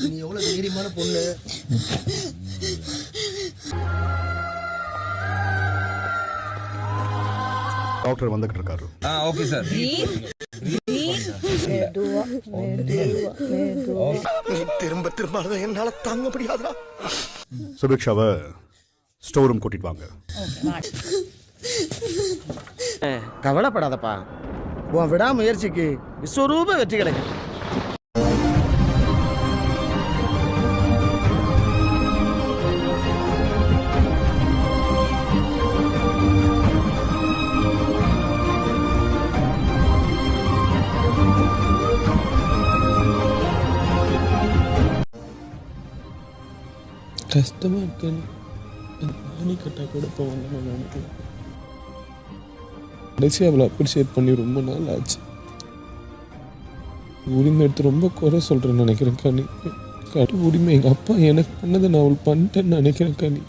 நீ எவ்வளவு தைரியமான பொண்ணு. டாக்டர் வந்துகிட்டு இருக்காரு. Okay sir. திரும்ப திரும்ப என்னால தாங்க முடியாதா. சுபிக்ஷாவை ஸ்டோர் ரூம் கூட்டிட்டு வாங்க. கவலைப்படாதப்பா, உன் விடாமுயற்சிக்கு விஸ்வரூப வெற்றி கிடைக்கும். கஷ்டமாக இருக்குன்னு மணி கட்டா கூட போவாங்க நான் நினைக்கிறேன். கடைசி அவளை அப்ரிஷியேட் பண்ணி ரொம்ப நாள் ஆச்சு. உரிமை எடுத்து ரொம்ப குறை சொல்கிறேன்னு நினைக்கிறேன் கனி. உரிமை எங்கள் அப்பா எனக்கு பண்ணதை நான் அவள் பண்ணிட்டேன்னு நினைக்கிறேன் கனி.